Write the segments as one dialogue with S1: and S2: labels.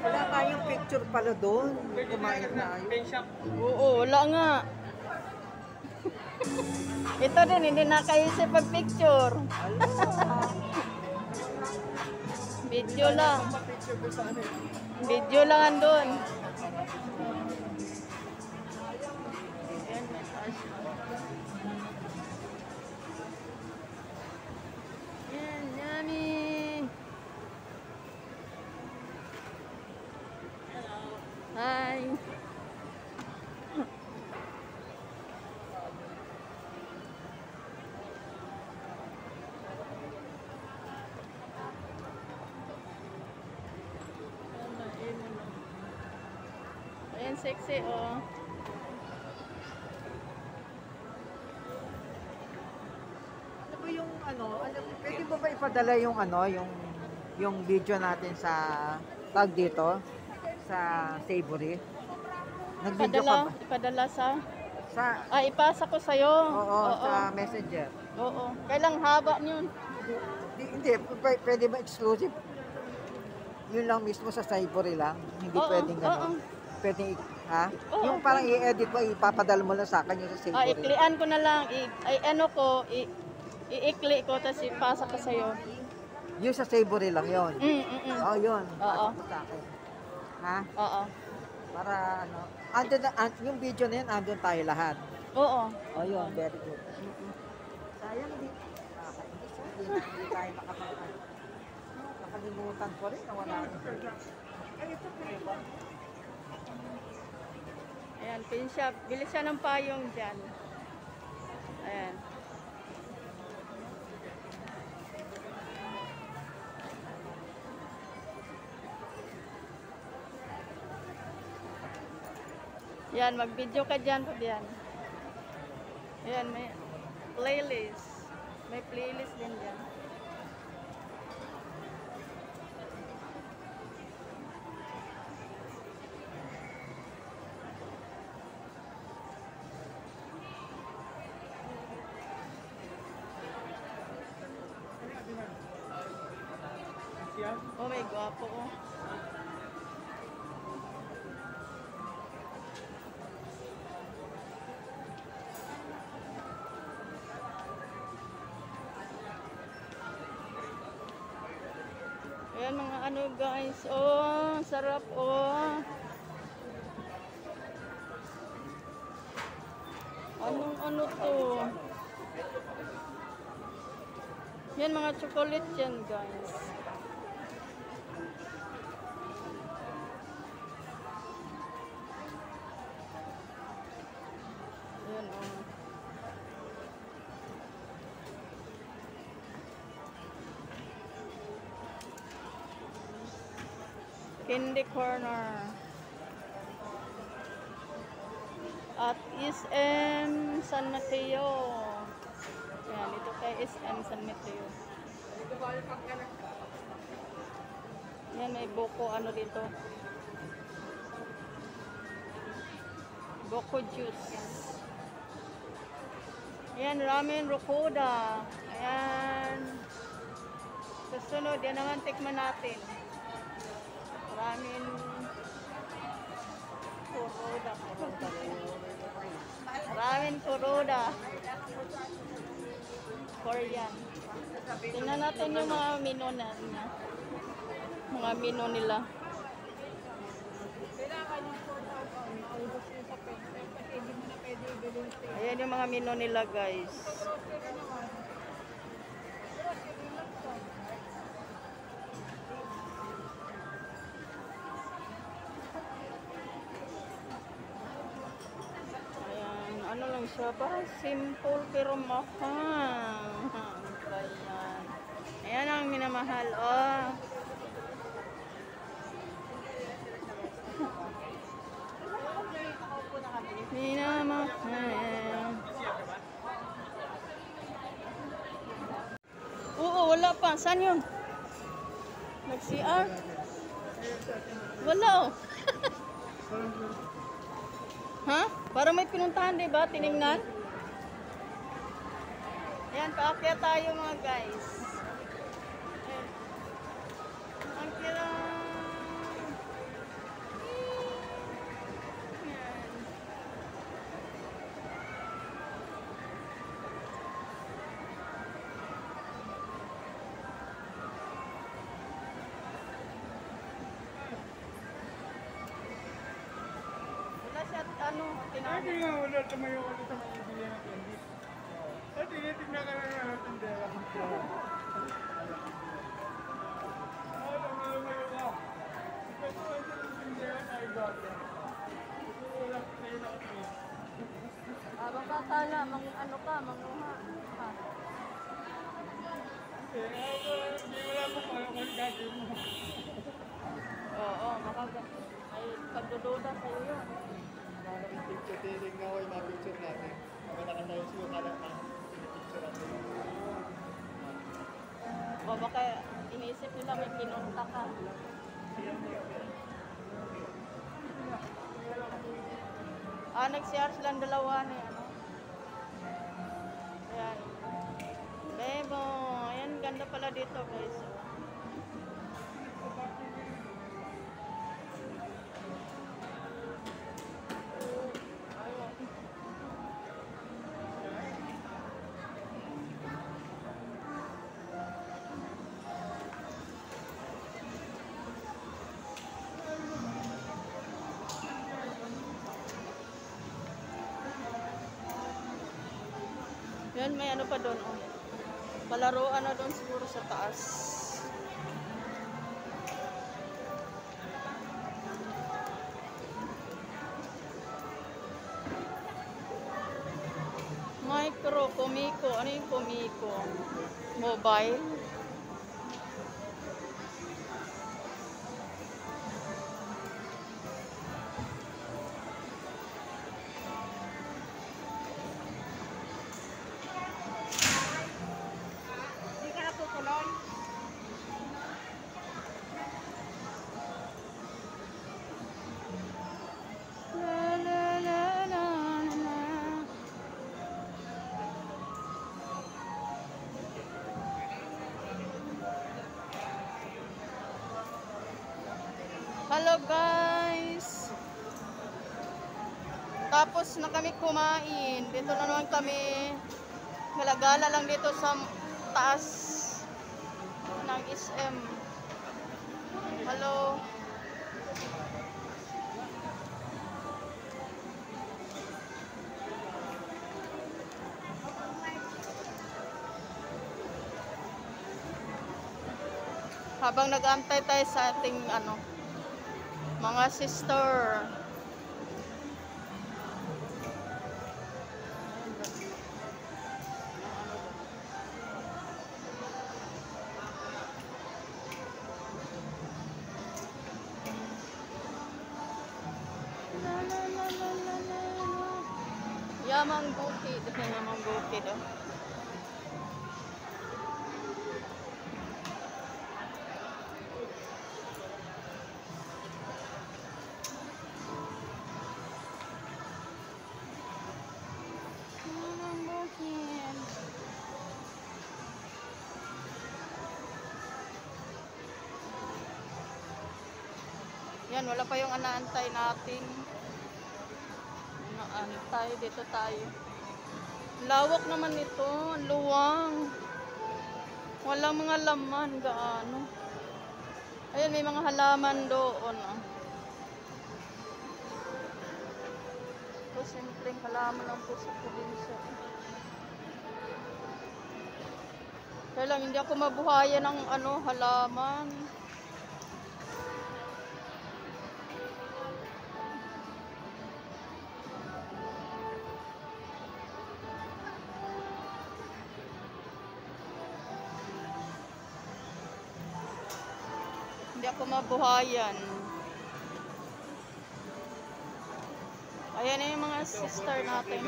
S1: Wala tayong picture pala doon. Kumain tayo.
S2: Oo, wala nga. Ito din, hindi nakaisip pag-picture. Video lang. Video lang andun. Yan, yummy. Hi. Ayan, sexy, oh.
S1: Ano ba yung pwede mo ba ipadala yung yung video natin sa tag dito sa Savory? Nag-video ka ba?
S2: Ipadala sa?
S1: Sa
S2: Ipasa ko sa'yo.
S1: Oo, sa Messenger.
S2: Oo. Kailang haba niyon.
S1: Hindi, pwede ba exclusive? Yun lang mismo sa Savory lang? Hindi pwedeng gano'n? Pwedeng, ha?
S2: Oo.
S1: Yung parang i-edit mo, ipapadala mo lang sa akin yung sa Savory.
S2: Iklian ko na lang. I-ikli ko, tapos ipasa ko sa'yo.
S1: Yung sa Savory lang yun? Oo, yun.
S2: Oo.
S1: Ipasa mo sa akin. Ha?
S2: Oo.
S1: Para yung video na yun, andun tayo lahat.
S2: Oo.
S1: Oh, yun, very good. Sayang hindi tayo nakalimutan ko rin, nawala rin.
S2: Ayan, pin shop. Bili siya ng payong dyan. Ayan. Yan, mag-video ka dyan. Ayan, may playlist. May playlist din dyan. Oh, may gwapo, oh. Ayan mga ano guys, oh, sarap, oh. Anong ano to? Yan mga chocolate yan guys. Yan, oh. Candy corner at SM San Mateo. Yan, ito kay SM San Mateo. Yan, may buko ano dito. Buko juice. Ayan, ramen rokoda. Ayan. Susunod, yan naman tikman natin. Ramen kuroda. Ramen kuroda. Korean. Tingnan natin yung mga menu na niya. Mga menu nila. Ayan yung mga menu nila guys. Ano lang siya, parang simple pero mahal. Ayan. Ayan ang minamahal, oh. Minamahal. Oo, wala pa. Saan yun? Nag-CR? Wala, oh. Ha? Para may pinuntahan, di ba? Tiningnan? Ayan, paakyat tayo mga guys. Ayan. Ang kirang. Ayan. Wala siya, ano, tinanong.
S3: Hindi nga wala tumayo ulit sa mga ibigay ng candy. At tinitignan ka na ng tindera. Tumayo ka. Ito ang tindera na iba. Wala sa'yo na kasi.
S2: Habang kakala, ano ka, manguha. Ha?
S3: Hindi wala mo kaya kung gagawin mo.
S2: Oo, may pagdududa sa'yo yun.
S3: Parang yung picture, titignan ko yung mga picture natin. Maganda tayo siya kala na pinipicture natin.
S2: O baka inisip nila may pinunta ka. Nag-CR silang dalawa ni ano. Ayan. Bebo, ayan, ganda pala dito guys. Yan, may ano pa doon, oh. Palaruan na doon siguro sa taas. Micro, Comico. Ano yung Comico? Mobile?
S1: Hindi ka natutuloy.
S2: La, la, la, la, la. Hello guys! Tapos na kami kumain. Dito na naman kami. Galagala lang dito sa taas ng SM. Hello. Habang nag-antay tayo sa ating ano, mga sister. Yamang bukid. Ito na yamang bukid. Oh. Yamang bukid. Yan, wala pa yung anaantay natin. Anaantay, dito tayo. Lawak naman ito, luwang. Walang mga laman, gaano. Ayan, may mga halaman doon. Oh. Ito, simpleng halaman lang po sa probinsya. Kaya lang, hindi ako mabuhayan ng ano, halaman. Hindi ako mabuhayan. Ayan na yung mga sister natin.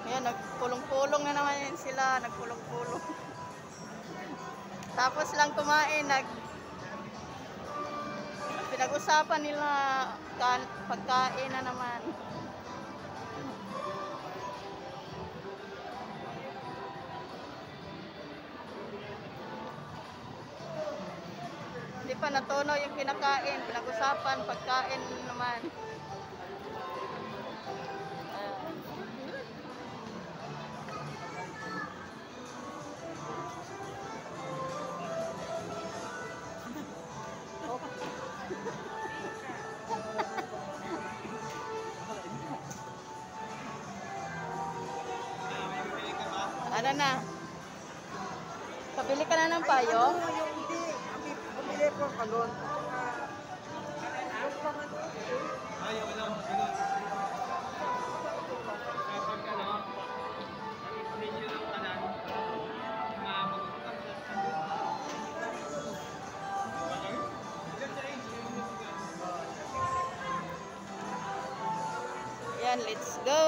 S2: Ayan, nagpulong-pulong na naman yan sila. Nagpulong-pulong. Tapos lang kumain, pinag-usapan nila pagkain na naman. Hindi pa natunaw yung kinakain, pinag-usapan pagkain naman. Ano na? Pabili ka na ng payo?
S1: Ano, yung hindi. Bumili po kalon. Yung pang ano.
S3: Ayaw lang. Kapag ano, medyo lang kanan.
S2: Yan, let's go!